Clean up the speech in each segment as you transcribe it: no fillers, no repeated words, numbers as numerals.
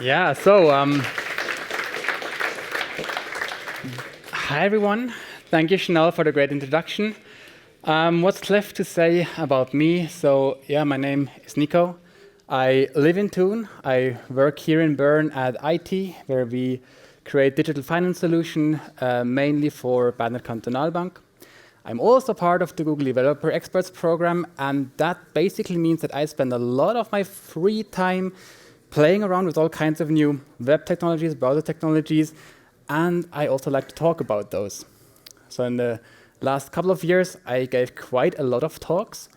Yeah, so hi everyone. Thank you, Chanel, for the great introduction. What's left to say about me? So yeah, my name is Nico. I live in Thun. I work here in Bern at IT, where we create digital finance solution, mainly for Berner Kantonalbank. I'm also part of the Google Developer Experts program, and that basically means that I spend a lot of my free time playing around with all kinds of new web technologies, browser technologies, and I also like to talk about those. So in the last couple of years, I gave quite a lot of talks.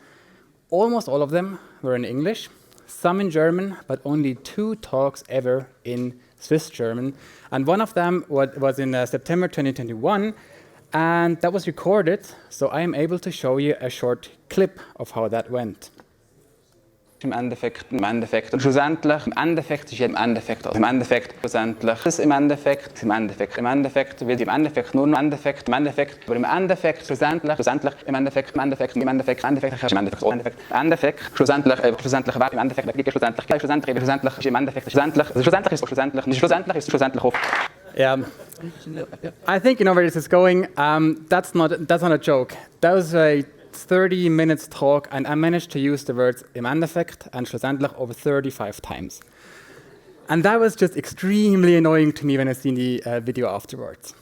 Almost all of them were in English, some in German, but only 2 talks ever in Swiss German. And one of them was in September 2021, and that was recorded, so I am able to show you a short clip of how that went. Im Endeffekt, schlussendlich, im Endeffekt, schlussendlich, das im Endeffekt, wird im Endeffekt, nur im Endeffekt, aber im Endeffekt, schlussendlich, im Endeffekt, schlussendlich, im Endeffekt, Yeah, I think you know where this is going. That's not a joke. That was a 30 minutes talk, and I managed to use the words im Endeffekt and schlussendlich over 35 times. And that was just extremely annoying to me when I seen the video afterwards.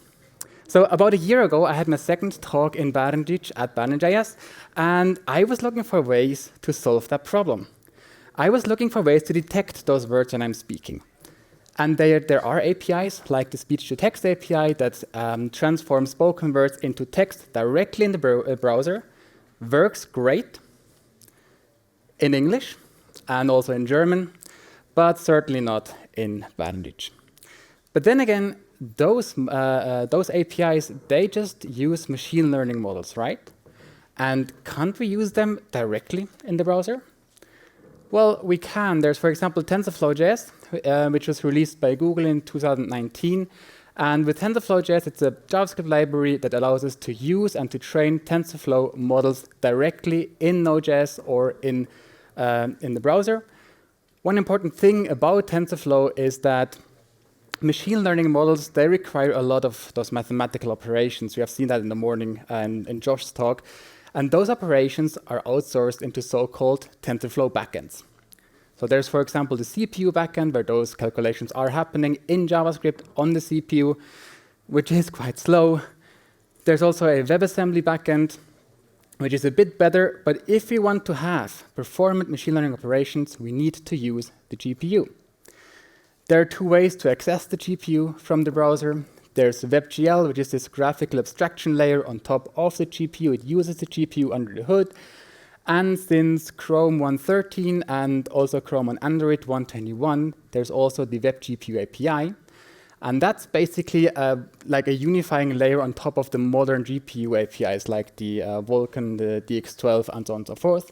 So about a year ago, I had my second talk in Berndeutsch at Bern.js, and I was looking for ways to solve that problem. I was looking for ways to detect those words when I'm speaking. And there are APIs, like the speech-to-text API, that transforms spoken words into text directly in the browser. Works great in English and also in German, but certainly not in Berndeutsch. But then again, those APIs, they just use machine learning models, right? And can't we use them directly in the browser? Well, we can. There's, for example, TensorFlow.js, which was released by Google in 2019. And with TensorFlow.js, it's a JavaScript library that allows us to use and to train TensorFlow models directly in Node.js or in the browser. One important thing about TensorFlow is that machine learning models, they require a lot of those mathematical operations. We have seen that in the morning in Josh's talk. And those operations are outsourced into so-called TensorFlow backends. So there's, for example, the CPU backend, where those calculations are happening in JavaScript on the CPU, which is quite slow. There's also a WebAssembly backend, which is a bit better, but if we want to have performant machine learning operations, we need to use the GPU. There are 2 ways to access the GPU from the browser. There's WebGL, which is this graphical abstraction layer on top of the GPU. It uses the GPU under the hood. And since Chrome 1.13 and also Chrome on Android 1.21, there's also the WebGPU API. And that's basically like a unifying layer on top of the modern GPU APIs, like the Vulkan, the DX12, and so on and so forth.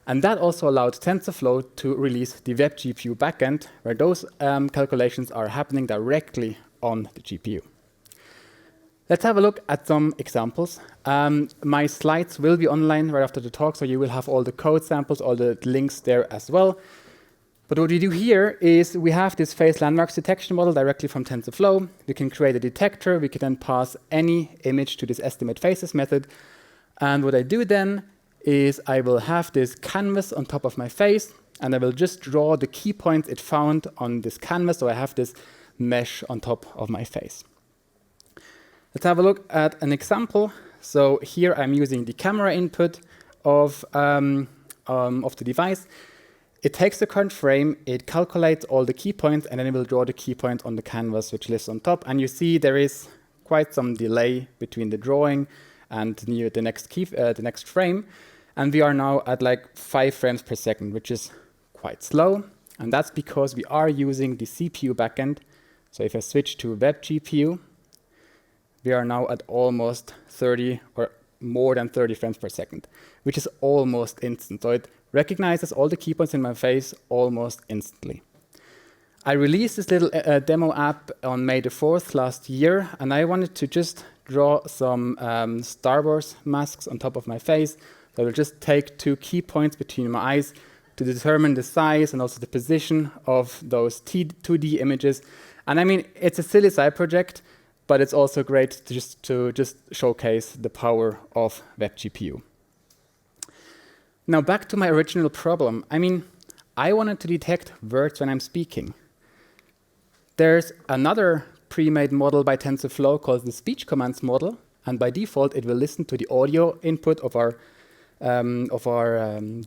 And that also allowed TensorFlow to release the WebGPU backend, where those calculations are happening directly on the GPU. Let's have a look at some examples. My slides will be online right after the talk, so you will have all the code samples, all the links there as well. But what we do here is we have this face landmarks detection model directly from TensorFlow. We can create a detector. We can then pass any image to this estimate faces method. And what I do then is I will have this canvas on top of my face, and I will just draw the key points it found on this canvas, so I have this mesh on top of my face. Let's have a look at an example. So here I'm using the camera input of the device. It takes the current frame, it calculates all the key points, and then it will draw the key point on the canvas, which lives on top. And you see there is quite some delay between the drawing and the next frame. And we are now at like 5 frames per second, which is quite slow. And that's because we are using the CPU backend. So if I switch to WebGPU, we are now at almost 30 or more than 30 frames per second, which is almost instant. So it recognizes all the key points in my face almost instantly. I released this little demo app on May the 4th last year, and I wanted to just draw some Star Wars masks on top of my face. So I will just take 2 key points between my eyes, to determine the size and also the position of those 2D images. And I mean, it's a silly side project, but it's also great to just showcase the power of WebGPU. Now back to my original problem. I mean, I wanted to detect words when I'm speaking. There's another pre-made model by TensorFlow called the speech commands model, and by default it will listen to the audio input of our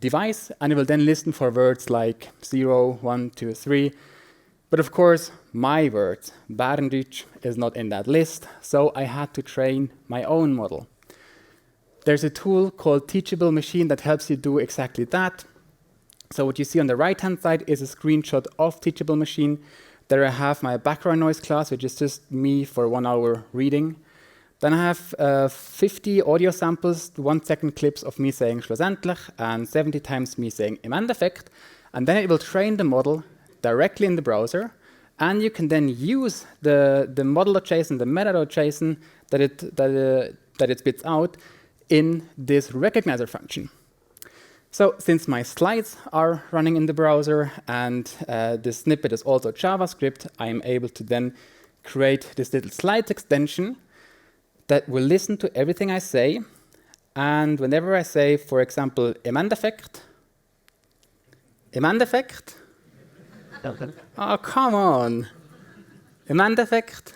device, and it will then listen for words like 0, 1, 2, 3. But of course, my word, Bärendütsch, is not in that list, so I had to train my own model. There's a tool called Teachable Machine that helps you do exactly that. So what you see on the right-hand side is a screenshot of Teachable Machine. There I have my background noise class, which is just me for 1 hour reading. Then I have 50 audio samples, 1 second clips of me saying schlussendlich, and 70 times me saying im Endeffekt. And then it will train the model directly in the browser, and you can then use the model.json, the meta.json that it spits out in this recognizer function. So since my slides are running in the browser and this snippet is also JavaScript, I am able to then create this little slides extension that will listen to everything I say. And whenever I say, for example, im Endeffekt, oh, come on. Im Endeffekt.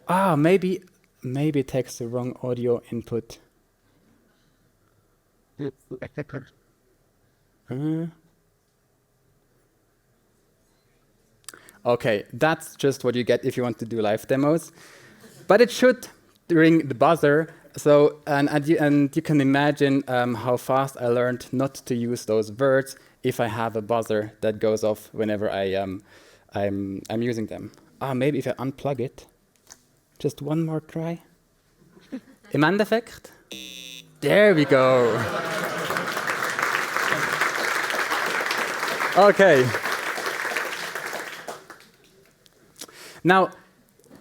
Ah, maybe it takes the wrong audio input. Okay, that's just what you get if you want to do live demos. But it should ring the buzzer. So, and you can imagine how fast I learned not to use those words if I have a buzzer that goes off whenever I'm using them. Ah, maybe if I unplug it. Just one more try. Im Endeffekt. There we go. Okay. Now,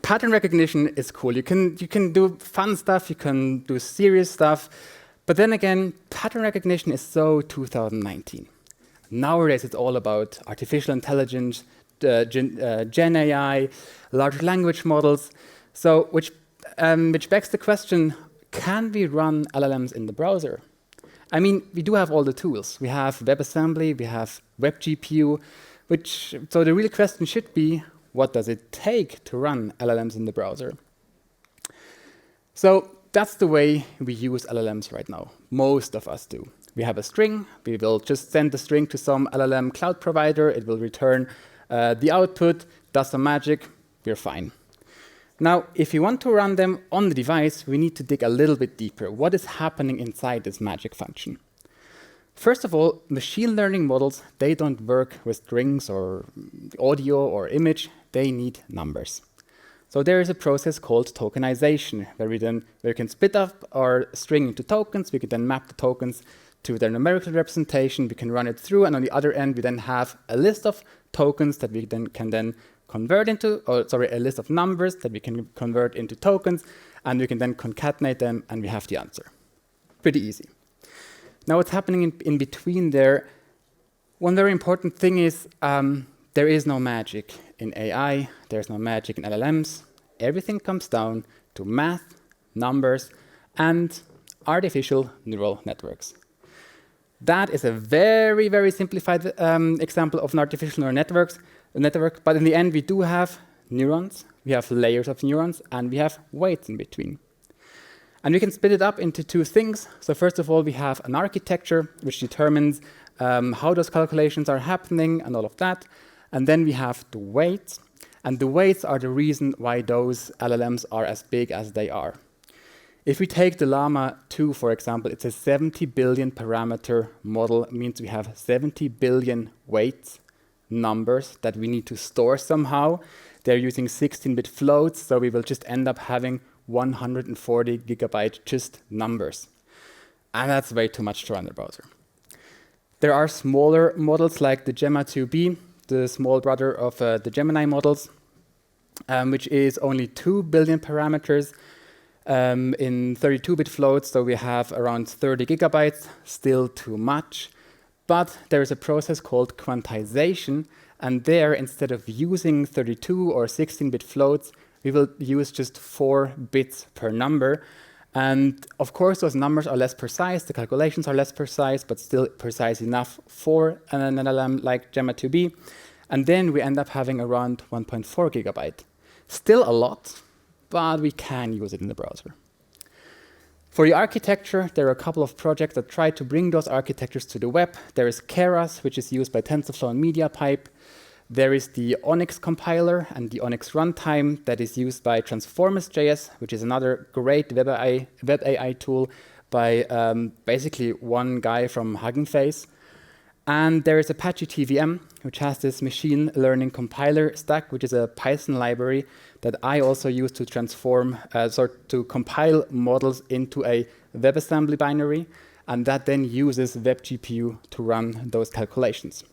pattern recognition is cool. You can do fun stuff, you can do serious stuff, but then again, pattern recognition is so 2019. Nowadays, it's all about artificial intelligence, Gen AI, large language models. So, which begs the question: can we run LLMs in the browser? I mean, we do have all the tools. We have WebAssembly, we have WebGPU, so the real question should be: what does it take to run LLMs in the browser? So that's the way we use LLMs right now. Most of us do. We have a string. We will just send the string to some LLM cloud provider. It will return the output, does some magic. We're fine. Now, if you want to run them on the device, we need to dig a little bit deeper. What is happening inside this magic function? First of all, machine learning models, they don't work with strings or audio or image. They need numbers. So there is a process called tokenization, where we can split up our string into tokens. We can then map the tokens to their numerical representation. We can run it through, and on the other end, we then have a list of tokens that we can convert into, a list of numbers that we can convert into tokens, and we can then concatenate them, and we have the answer. Pretty easy. Now, what's happening in between there? One very important thing is there is no magic in AI. There's no magic in LLMs. Everything comes down to math, numbers, and artificial neural networks. That is a very, very simplified example of an artificial neural network, but in the end, we do have neurons, we have layers of neurons, and we have weights in between. And we can split it up into two things. So first of all, we have an architecture which determines how those calculations are happening and all of that. And then we have the weights. And the weights are the reason why those LLMs are as big as they are. If we take the Llama 2, for example, it's a 70 billion parameter model. It means we have 70 billion weights, numbers that we need to store somehow. They're using 16-bit floats, so we will just end up having 140 gigabyte just numbers. And that's way too much to run the browser. There are smaller models like the Gemma 2B, the small brother of the Gemini models, which is only 2 billion parameters. in 32-bit floats, so we have around 30 gigabytes, still too much. But there is a process called quantization, and there, instead of using 32 or 16-bit floats, we will use just 4 bits per number. And of course, those numbers are less precise, the calculations are less precise, but still precise enough for an LLM like Gemma 2B. And then we end up having around 1.4 gigabyte. Still a lot, but we can use it in the browser. For the architecture, there are a couple of projects that try to bring those architectures to the web. There is Keras, which is used by TensorFlow and MediaPipe. There is the Onyx compiler and the Onyx runtime that is used by transformative.js, which is another great web AI tool by basically one guy from Hugging Face. And there is Apache TVM, which has this machine learning compiler stack, which is a Python library that I also use to transform, to compile models into a WebAssembly binary, and that then uses WebGPU to run those calculations.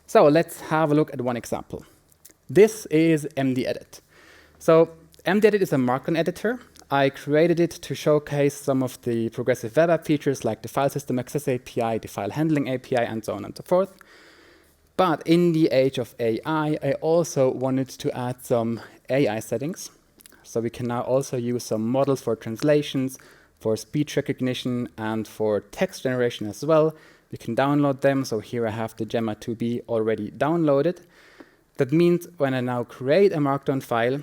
So let's have a look at one example. This is MDEdit. So MDEdit is a Markdown editor. I created it to showcase some of the progressive web app features like the file system access API, the file handling API, and so on and so forth. But in the age of AI, I also wanted to add some AI settings. So we can now also use some models for translations, for speech recognition, and for text generation as well. We can download them. So here I have the Gemma 2B already downloaded. That means when I now create a Markdown file,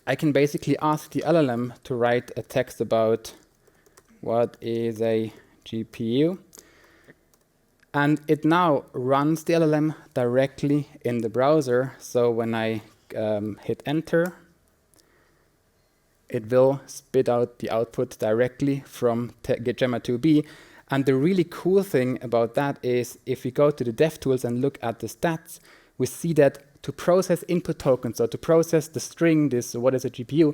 I can basically ask the LLM to write a text about what is a GPU. And it now runs the LLM directly in the browser. So when I hit enter, it will spit out the output directly from Gemma 2B. And the really cool thing about that is if we go to the DevTools and look at the stats, we see that to process input tokens, so to process the string, this what is a GPU,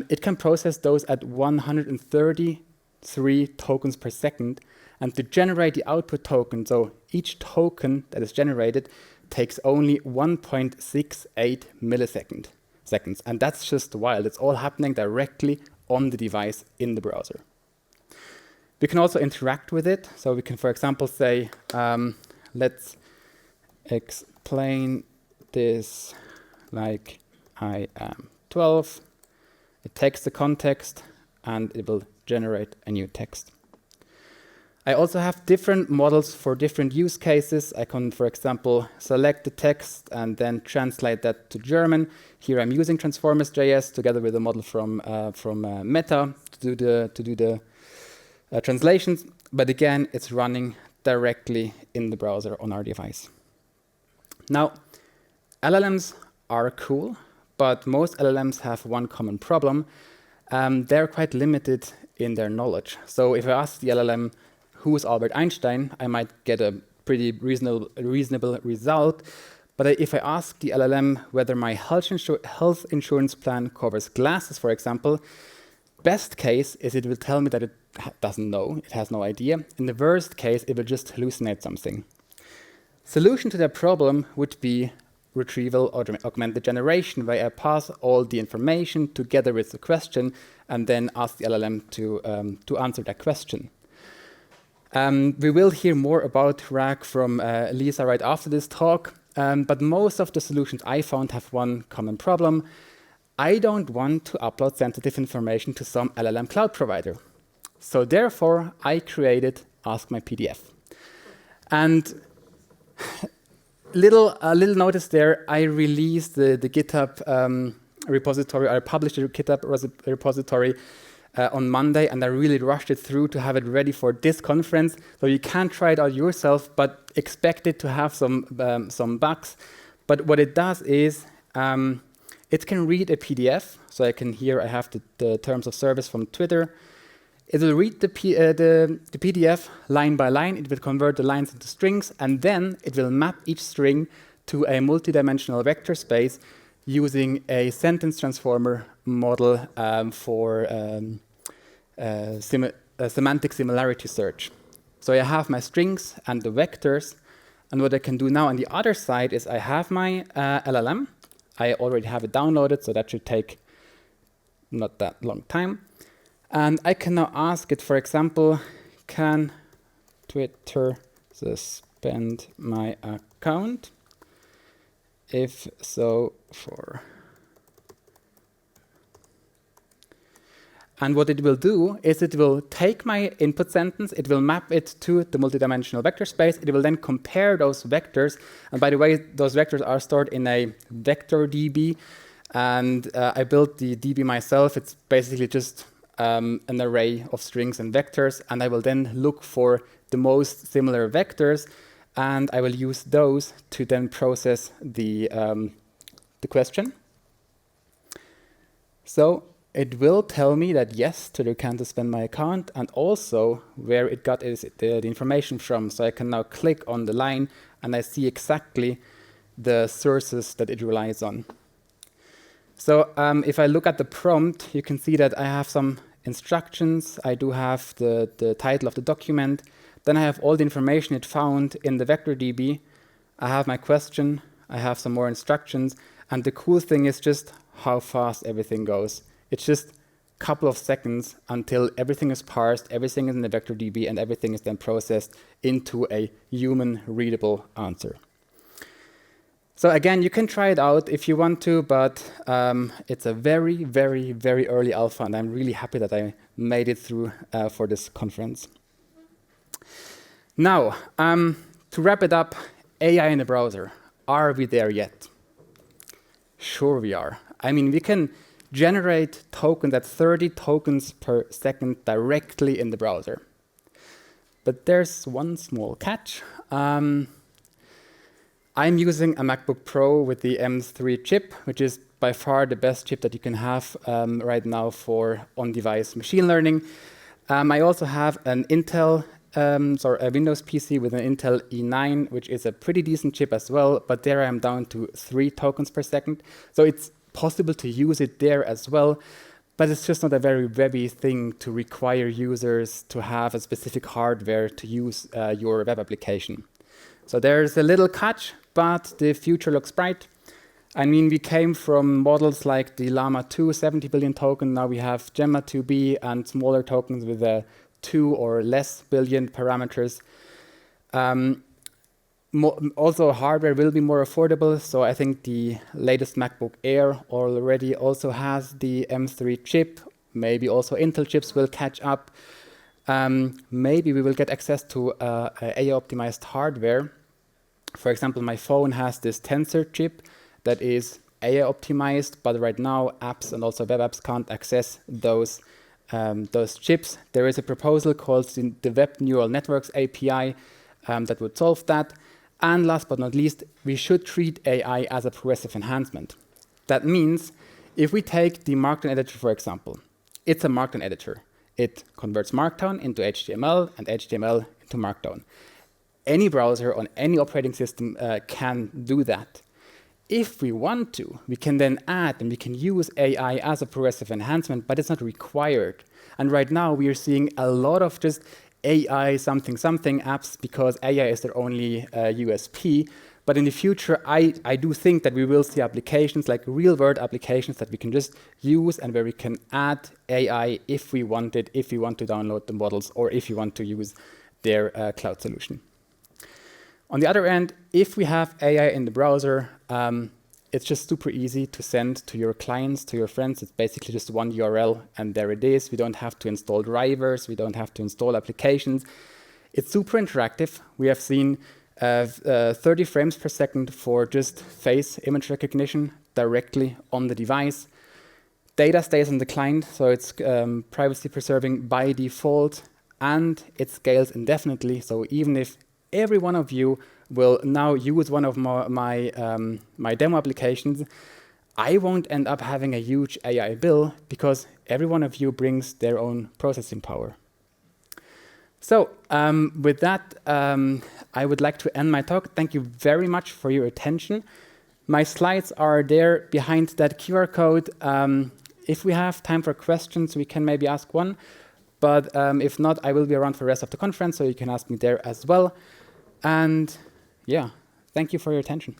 it can process those at 133 tokens per second. And to generate the output token, so each token that is generated takes only 1.68 milliseconds. And that's just wild. It's all happening directly on the device in the browser. We can also interact with it. So we can, for example, say, let's explain this like I am 12. It takes the context and it will generate a new text. I also have different models for different use cases. I can, for example, select the text and then translate that to German. Here I'm using transformative.js together with a model from Meta to do the translations. But again, it's running directly in the browser on our device. Now, LLMs are cool, but most LLMs have one common problem. They're quite limited in their knowledge. So if I ask the LLM, who is Albert Einstein, I might get a pretty reasonable result. But if I ask the LLM whether my health insurance plan covers glasses, for example, best case is it will tell me that it doesn't know, it has no idea. In the worst case, it will just hallucinate something. Solution to that problem would be retrieval or augmented generation, where I pass all the information together with the question and then ask the LLM to answer that question. We will hear more about RAG from Lisa right after this talk, but most of the solutions I found have one common problem. I don't want to upload sensitive information to some LLM cloud provider. So therefore, I created Ask My PDF. And little notice there, I released the GitHub repository, I published the GitHub repository on Monday, and I really rushed it through to have it ready for this conference. So you can try it out yourself, but expect it to have some bugs. But what it does is it can read a PDF. So I have the terms of service from Twitter. It will read the PDF line by line. It will convert the lines into strings, and then it will map each string to a multidimensional vector space using a sentence transformer model for semantic similarity search. So I have my strings and the vectors, and what I can do now on the other side is I have my LLM. I already have it downloaded, so that should take not that long time. And I can now ask it, for example, can Twitter suspend my account? If so, for. And what it will do is it will take my input sentence, it will map it to the multidimensional vector space, it will then compare those vectors. And by the way, those vectors are stored in a vector DB. And I built the DB myself. It's basically just an array of strings and vectors. And I will then look for the most similar vectors. And I will use those to then process the question. So it will tell me that yes, Twitter can suspend my account, and also where it got the information from. So I can now click on the line, and I see exactly the sources that it relies on. So if I look at the prompt, you can see that I have some instructions. I do have the title of the document. Then I have all the information it found in the vector DB. I have my question. I have some more instructions. And the cool thing is just how fast everything goes. It's just a couple of seconds until everything is parsed, everything is in the vector DB, and everything is then processed into a human-readable answer. So again, you can try it out if you want to, but it's a very, very, very early alpha, and I'm really happy that I made it through for this conference. Now, to wrap it up, AI in the browser. Are we there yet? Sure we are. I mean, we can generate tokens at 30 tokens per second directly in the browser. But there's one small catch. I'm using a MacBook Pro with the M3 chip, which is by far the best chip that you can have right now for on-device machine learning. I also have an a Windows PC with an Intel E9, which is a pretty decent chip as well, but there I am down to 3 tokens per second. So it's possible to use it there as well, but it's just not a very webby thing to require users to have a specific hardware to use your web application. So there's a little catch, but the future looks bright. I mean, we came from models like the Llama 2 70 billion token. Now we have Gemma 2B and smaller tokens with 2 or less billion parameters. Also, hardware will be more affordable. So I think the latest MacBook Air already also has the M3 chip. Maybe also Intel chips will catch up. Maybe we will get access to AI-optimized hardware. For example, my phone has this Tensor chip that is AI-optimized, but right now apps and also web apps can't access those chips. There is a proposal called the Web Neural Networks API that would solve that. And last but not least, we should treat AI as a progressive enhancement. That means if we take the Markdown editor, for example, it's a Markdown editor. It converts Markdown into HTML and HTML into Markdown. Any browser on any operating system can do that. If we want to, we can then add and we can use AI as a progressive enhancement, but it's not required. And right now we are seeing a lot of just AI something apps because AI is their only USP. But in the future, I do think that we will see applications like real-world applications that we can just use and where we can add AI if we want it, if we want to download the models or if you want to use their cloud solution. On the other end, if we have AI in the browser, it's just super easy to send to your clients, to your friends. It's basically just one URL, and there it is. We don't have to install drivers. We don't have to install applications. It's super interactive. We have seen 30 frames per second for just face image recognition directly on the device. Data stays on the client, so it's privacy preserving by default, and it scales indefinitely. So even if every one of you will now use one of my demo applications, I won't end up having a huge AI bill because every one of you brings their own processing power. So with that, I would like to end my talk. Thank you very much for your attention. My slides are there behind that QR code. If we have time for questions, we can maybe ask one. But if not, I will be around for the rest of the conference, so you can ask me there as well. And yeah, thank you for your attention.